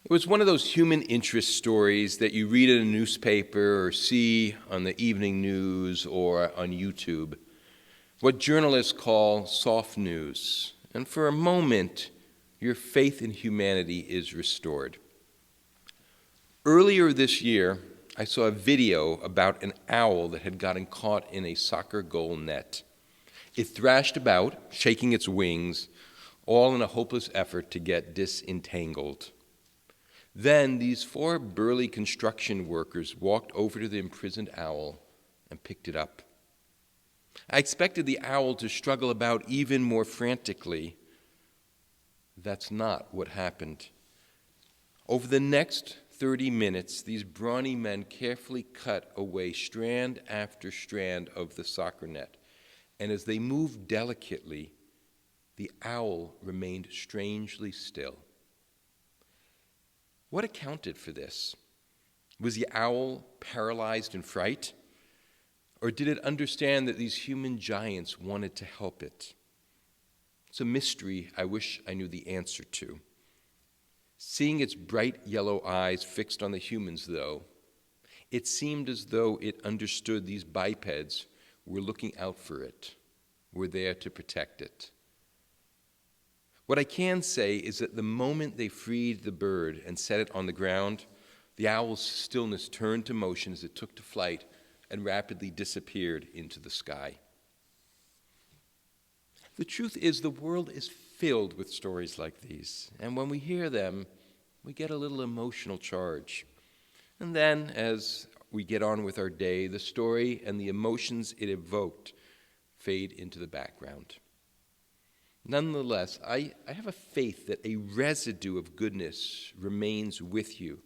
It was one of those human interest stories that you read in a newspaper or see on the evening news or on YouTube, what journalists call soft news. And for a moment, your faith in humanity is restored. Earlier this year, I saw a video about an owl that had gotten caught in a soccer goal net. It thrashed about, shaking its wings, all in a hopeless effort to get disentangled. Then these 4 burly construction workers walked over to the imprisoned owl and picked it up. I expected the owl to struggle about even more frantically. That's not what happened. Over the next 30 minutes, these brawny men carefully cut away strand after strand of the soccer net. And as they moved delicately, the owl remained strangely still. What accounted for this? Was the owl paralyzed in fright? Or did it understand that these human giants wanted to help it? It's a mystery I wish I knew the answer to. Seeing its bright yellow eyes fixed on the humans, though, it seemed as though it understood these bipeds were looking out for it, were there to protect it. What I can say is that the moment they freed the bird and set it on the ground, the owl's stillness turned to motion as it took to flight and rapidly disappeared into the sky. The truth is, the world is filled with stories like these, and when we hear them, we get a little emotional charge. And then, as we get on with our day, the story and the emotions it evoked fade into the background. Nonetheless, I have a faith that a residue of goodness remains with you,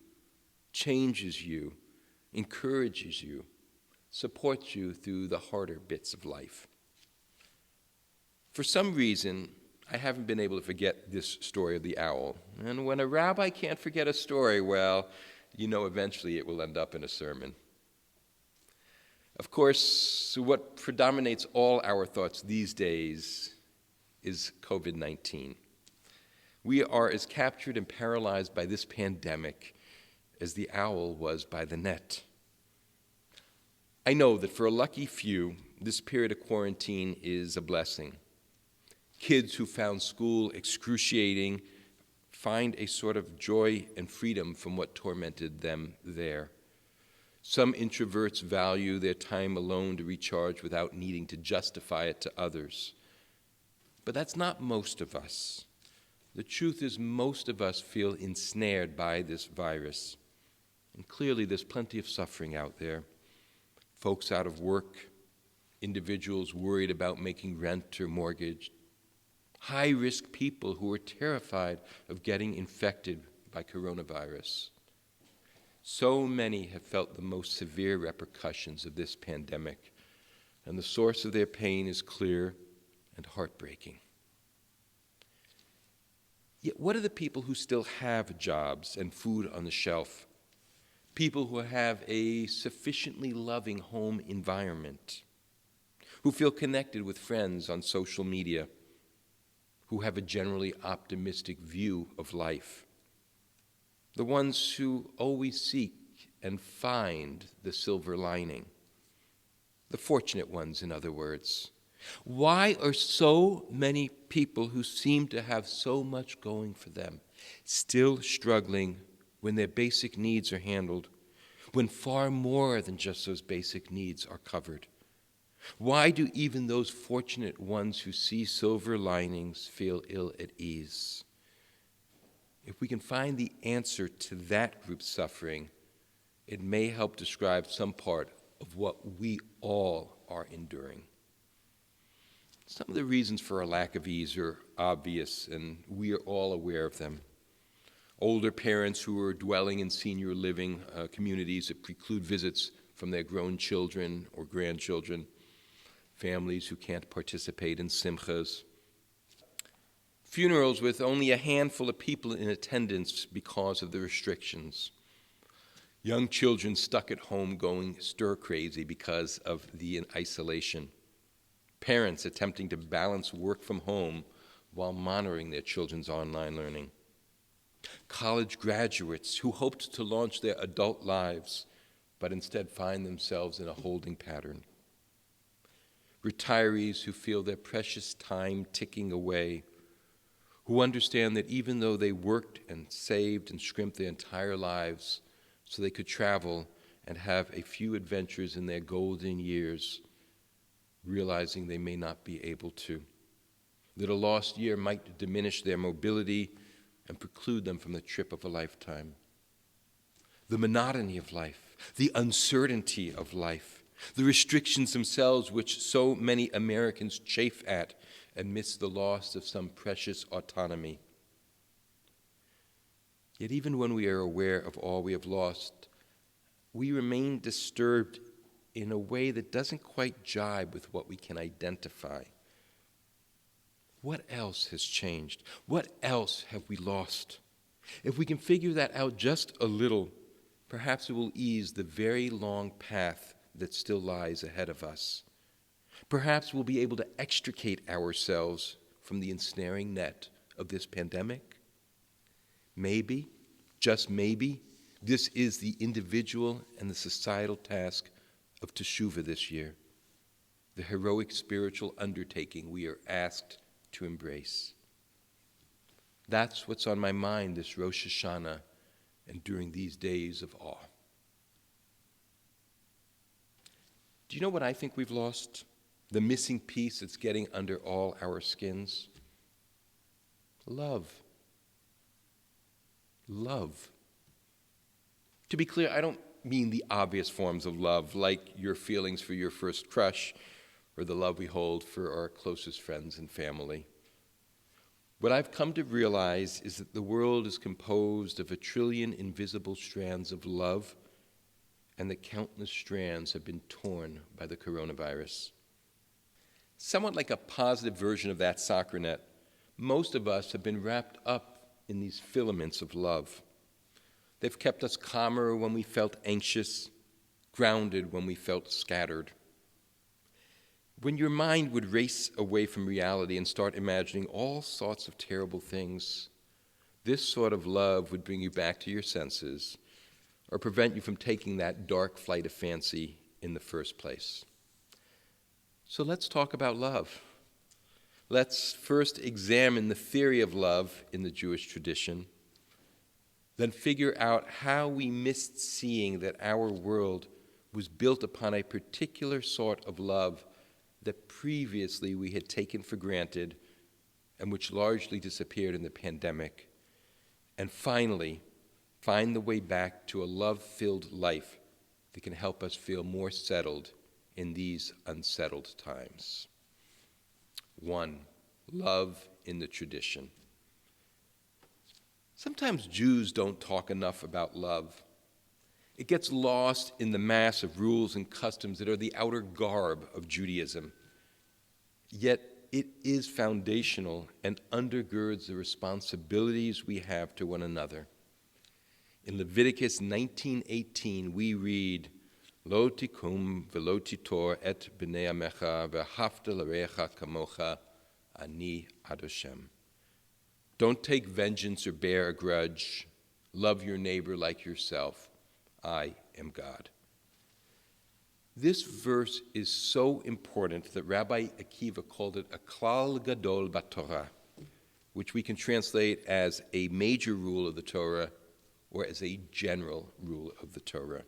changes you, encourages you, supports you through the harder bits of life. For some reason, I haven't been able to forget this story of the owl. And when a rabbi can't forget a story, well, you know eventually it will end up in a sermon. Of course, what predominates all our thoughts these days is COVID-19. We are as captured and paralyzed by this pandemic as the owl was by the net. I know that for a lucky few, this period of quarantine is a blessing. Kids who found school excruciating find a sort of joy and freedom from what tormented them there. Some introverts value their time alone to recharge without needing to justify it to others. But that's not most of us. The truth is, most of us feel ensnared by this virus. And clearly there's plenty of suffering out there. Folks out of work, individuals worried about making rent or mortgage, high-risk people who are terrified of getting infected by coronavirus. So many have felt the most severe repercussions of this pandemic, and the source of their pain is clear and heartbreaking. Yet what are the people who still have jobs and food on the shelf? People who have a sufficiently loving home environment, who feel connected with friends on social media, who have a generally optimistic view of life. The ones who always seek and find the silver lining. The fortunate ones, in other words. Why are so many people who seem to have so much going for them still struggling when their basic needs are handled, when far more than just those basic needs are covered? Why do even those fortunate ones who see silver linings feel ill at ease? If we can find the answer to that group's suffering, it may help describe some part of what we all are enduring. Some of the reasons for our lack of ease are obvious, and we are all aware of them. Older parents who are dwelling in senior living communities that preclude visits from their grown children or grandchildren, families who can't participate in simchas, funerals with only a handful of people in attendance because of the restrictions, young children stuck at home going stir-crazy because of the isolation, parents attempting to balance work from home while monitoring their children's online learning. college graduates who hoped to launch their adult lives but instead find themselves in a holding pattern, retirees who feel their precious time ticking away, who understand that even though they worked and saved and scrimped their entire lives so they could travel and have a few adventures in their golden years, realizing they may not be able to, that a lost year might diminish their mobility and preclude them from the trip of a lifetime. The monotony of life, the uncertainty of life, the restrictions themselves which so many Americans chafe at amidst the loss of some precious autonomy. Yet even when we are aware of all we have lost, we remain disturbed in a way that doesn't quite jibe with what we can identify. What else has changed? What else have we lost? If we can figure that out just a little, perhaps it will ease the very long path that still lies ahead of us. Perhaps we'll be able to extricate ourselves from the ensnaring net of this pandemic. Maybe, just maybe, this is the individual and the societal task of Teshuvah this year, the heroic spiritual undertaking we are asked to embrace. That's what's on my mind this Rosh Hashanah and during these days of awe. Do you know what I think we've lost? The missing piece that's getting under all our skins? Love. Love. To be clear, I don't mean the obvious forms of love, like your feelings for your first crush or the love we hold for our closest friends and family. What I've come to realize is that the world is composed of 1 trillion invisible strands of love, and that countless strands have been torn by the coronavirus. Somewhat like a positive version of that soccer net, most of us have been wrapped up in these filaments of love. They've kept us calmer when we felt anxious, grounded when we felt scattered. When your mind would race away from reality and start imagining all sorts of terrible things, this sort of love would bring you back to your senses or prevent you from taking that dark flight of fancy in the first place. So let's talk about love. Let's first examine the theory of love in the Jewish tradition, then figure out how we missed seeing that our world was built upon a particular sort of love that previously we had taken for granted and which largely disappeared in the pandemic. And finally, find the way back to a love-filled life that can help us feel more settled in these unsettled times. 1, love in the tradition. Sometimes Jews don't talk enough about love. It gets lost in the mass of rules and customs that are the outer garb of Judaism. Yet it is foundational and undergirds the responsibilities we have to one another. In Leviticus 19:18, we read, Lo tikum velo titor et b'nei amecha v'hafta l'recha kamocha ani Adoshem. Don't take vengeance or bear a grudge. Love your neighbor like yourself. I am God. This verse is so important that Rabbi Akiva called it a Klal Gadol b'Torah, which we can translate as a major rule of the Torah or as a general rule of the Torah.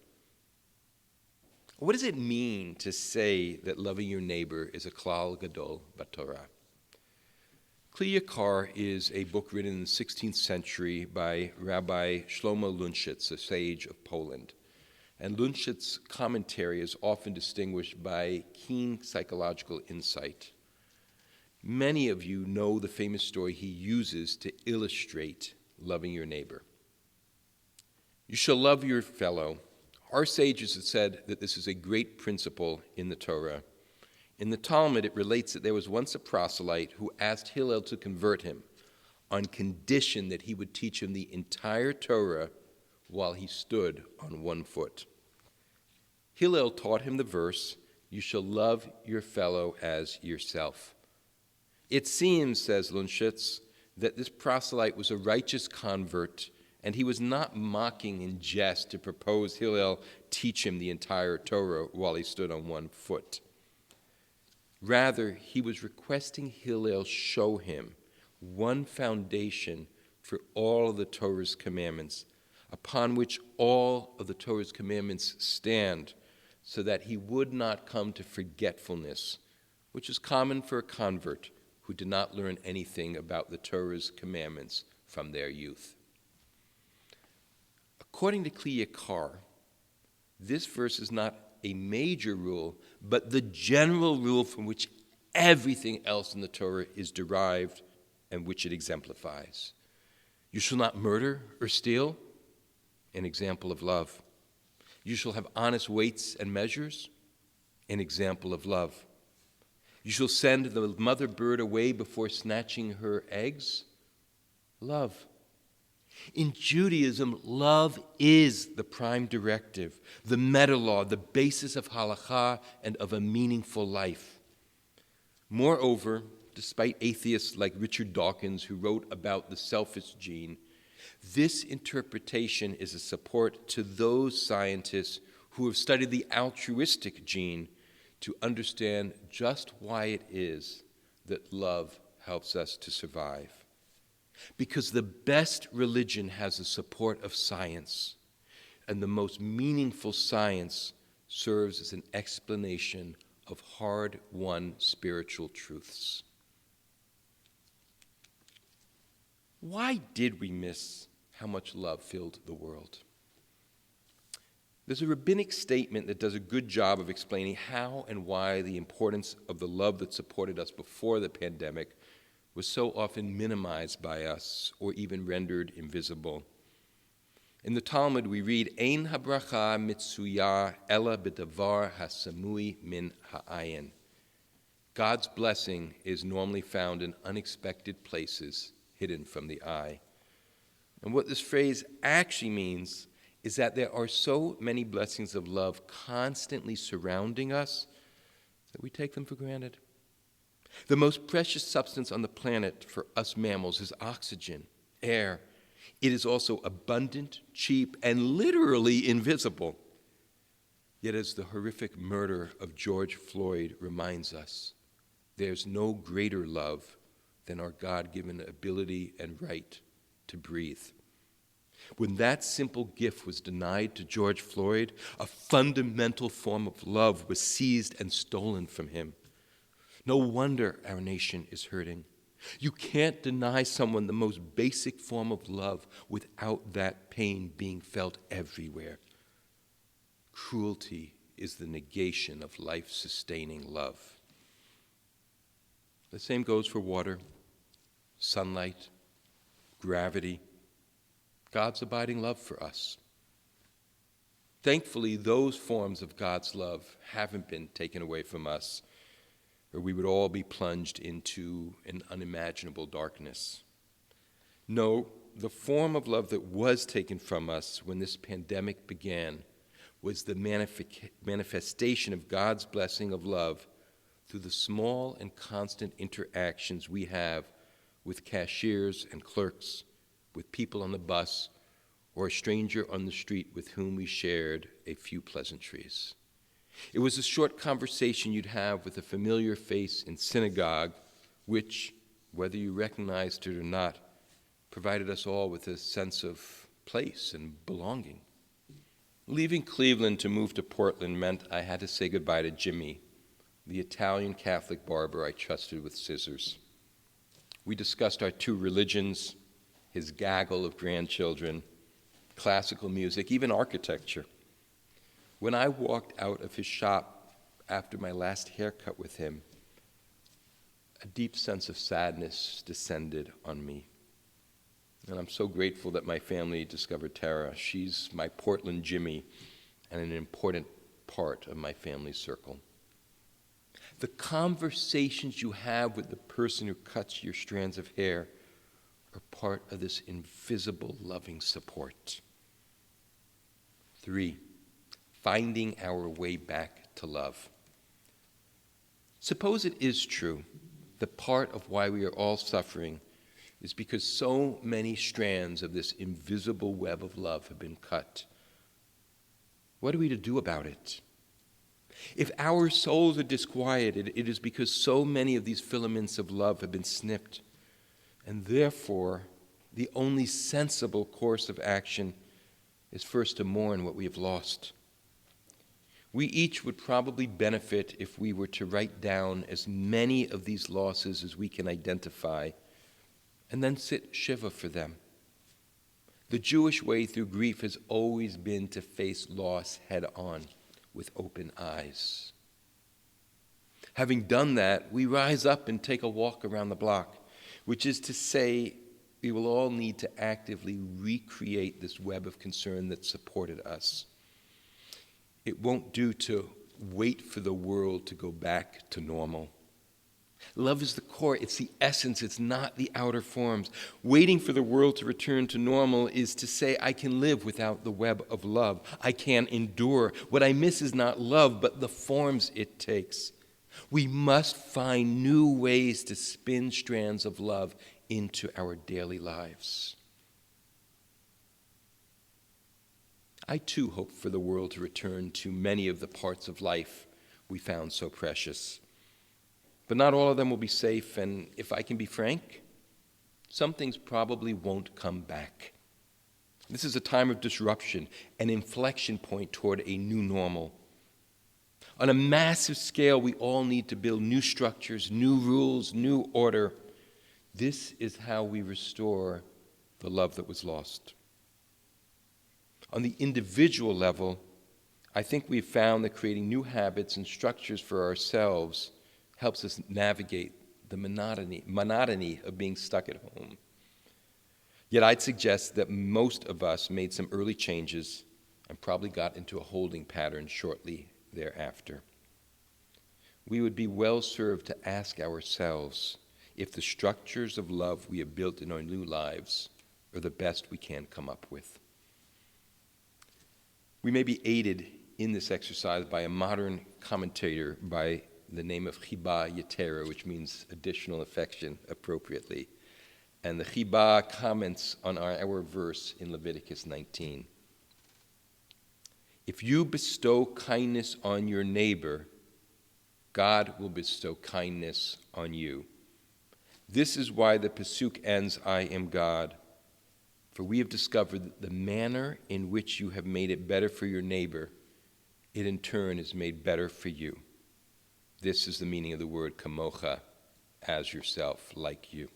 What does it mean to say that loving your neighbor is a Klal Gadol b'Torah? Kli Yakar is a book written in the 16th century by Rabbi Shlomo Lunshitz, a sage of Poland. And Lunschitz's commentary is often distinguished by keen psychological insight. Many of you know the famous story he uses to illustrate loving your neighbor. You shall love your fellow. Our sages have said that this is a great principle in the Torah. In the Talmud, it relates that there was once a proselyte who asked Hillel to convert him on condition that he would teach him the entire Torah while he stood on one foot. Hillel taught him the verse, you shall love your fellow as yourself. It seems, says Lunshitz, that this proselyte was a righteous convert, and he was not mocking in jest to propose Hillel teach him the entire Torah while he stood on one foot. Rather, he was requesting Hillel show him one foundation for all of the Torah's commandments, upon which all of the Torah's commandments stand, so that he would not come to forgetfulness, which is common for a convert who did not learn anything about the Torah's commandments from their youth. According to Klal, this verse is not a major rule, but the general rule from which everything else in the Torah is derived and which it exemplifies. You shall not murder or steal, an example of love. You shall have honest weights and measures, an example of love. You shall send the mother bird away before snatching her eggs, love. In Judaism, love is the prime directive, the meta law, the basis of halakha and of a meaningful life. Moreover, despite atheists like Richard Dawkins, who wrote about the selfish gene, this interpretation is a support to those scientists who have studied the altruistic gene to understand just why it is that love helps us to survive. Because the best religion has the support of science, and the most meaningful science serves as an explanation of hard-won spiritual truths. Why did we miss how much love filled the world? There's a rabbinic statement that does a good job of explaining how and why the importance of the love that supported us before the pandemic was so often minimized by us or even rendered invisible. In the Talmud, we read, Ein habracha mitsuya ela b'davar hasamui min ha'ayin. God's blessing is normally found in unexpected places, hidden from the eye. And what this phrase actually means is that there are so many blessings of love constantly surrounding us that we take them for granted. The most precious substance on the planet for us mammals is oxygen, air. It is also abundant, cheap, and literally invisible. Yet as the horrific murder of George Floyd reminds us, there's no greater love than our God-given ability and right to breathe. When that simple gift was denied to George Floyd, a fundamental form of love was seized and stolen from him. No wonder our nation is hurting. You can't deny someone the most basic form of love without that pain being felt everywhere. Cruelty is the negation of life-sustaining love. The same goes for water, sunlight, gravity, God's abiding love for us. Thankfully, those forms of God's love haven't been taken away from us, or we would all be plunged into an unimaginable darkness. No, the form of love that was taken from us when this pandemic began was the manifestation of God's blessing of love through the small and constant interactions we have with cashiers and clerks, with people on the bus, or a stranger on the street with whom we shared a few pleasantries. It was a short conversation you'd have with a familiar face in synagogue, which, whether you recognized it or not, provided us all with a sense of place and belonging. Leaving Cleveland to move to Portland meant I had to say goodbye to Jimmy, the Italian Catholic barber I trusted with scissors. We discussed our two religions, his gaggle of grandchildren, classical music, even architecture. When I walked out of his shop after my last haircut with him, a deep sense of sadness descended on me. And I'm so grateful that my family discovered Tara. She's my Portland Jimmy and an important part of my family circle. The conversations you have with the person who cuts your strands of hair are part of this invisible loving support. 3, finding our way back to love. Suppose it is true that part of why we are all suffering is because so many strands of this invisible web of love have been cut. What are we to do about it? If our souls are disquieted, it is because so many of these filaments of love have been snipped. And therefore, the only sensible course of action is first to mourn what we have lost. We each would probably benefit if we were to write down as many of these losses as we can identify and then sit Shiva for them. The Jewish way through grief has always been to face loss head on with open eyes. Having done that, we rise up and take a walk around the block, which is to say, we will all need to actively recreate this web of concern that supported us. It won't do to wait for the world to go back to normal. Love is the core, it's the essence, it's not the outer forms. Waiting for the world to return to normal is to say, I can live without the web of love. I can endure. What I miss is not love, but the forms it takes. We must find new ways to spin strands of love into our daily lives. I too hope for the world to return to many of the parts of life we found so precious. But not all of them will be safe, and if I can be frank, some things probably won't come back. This is a time of disruption, an inflection point toward a new normal. On a massive scale, we all need to build new structures, new rules, new order. This is how we restore the love that was lost. On the individual level, I think we've found that creating new habits and structures for ourselves helps us navigate the monotony of being stuck at home. Yet I'd suggest that most of us made some early changes and probably got into a holding pattern shortly thereafter. We would be well served to ask ourselves if the structures of love we have built in our new lives are the best we can come up with. We may be aided in this exercise by a modern commentator by the name of Chiba Yetera, which means additional affection appropriately. And the Chiba comments on our verse in Leviticus 19. If you bestow kindness on your neighbor, God will bestow kindness on you. This is why the Pasuk ends, I am God. For we have discovered that the manner in which you have made it better for your neighbor, it in turn is made better for you. This is the meaning of the word kamocha, as yourself, like you.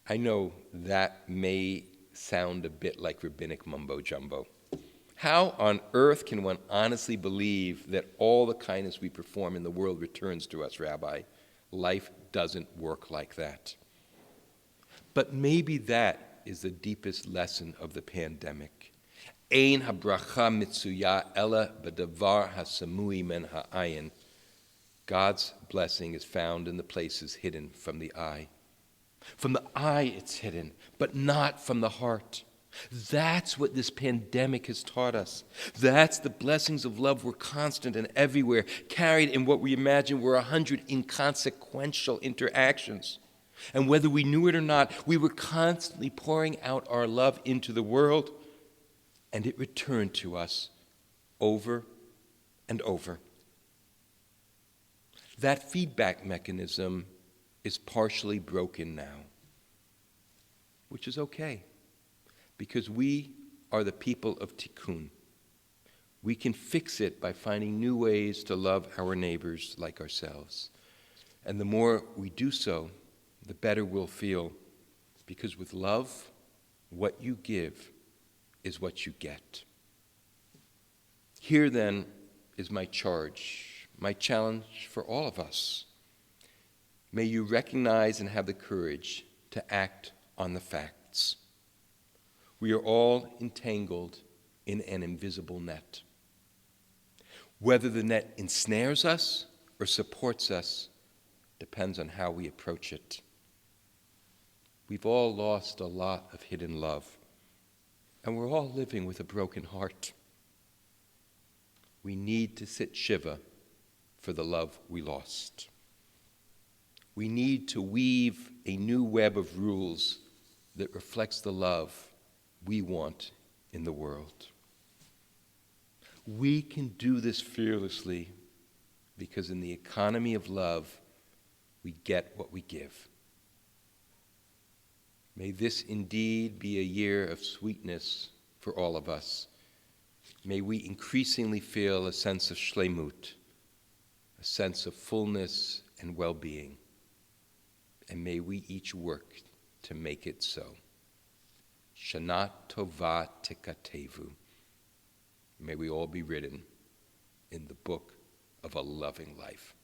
I know that may sound a bit like rabbinic mumbo-jumbo. How on earth can one honestly believe that all the kindness we perform in the world returns to us, Rabbi? Life doesn't work like that. But maybe that is the deepest lesson of the pandemic. Ein habracha mitzuya ella b'davar hasamui men ha'ayin. God's blessing is found in the places hidden from the eye. From the eye it's hidden, but not from the heart. That's what this pandemic has taught us. That's the blessings of love were constant and everywhere, carried in what we imagine were 100 inconsequential interactions. And whether we knew it or not, we were constantly pouring out our love into the world, and it returned to us over and over. That feedback mechanism is partially broken now, which is okay, because we are the people of tikkun. We can fix it by finding new ways to love our neighbors like ourselves. And the more we do so, the better we'll feel, because with love, what you give is what you get. Here then is my charge, my challenge for all of us. May you recognize and have the courage to act on the facts. We are all entangled in an invisible net. Whether the net ensnares us or supports us depends on how we approach it. We've all lost a lot of hidden love, and we're all living with a broken heart. We need to sit Shiva for the love we lost. We need to weave a new web of rules that reflects the love we want in the world. We can do this fearlessly because in the economy of love, we get what we give. May this indeed be a year of sweetness for all of us. May we increasingly feel a sense of shlemut, a sense of fullness and well-being. And may we each work to make it so. Shana Tova Tikatevu. May we all be written in the book of a loving life.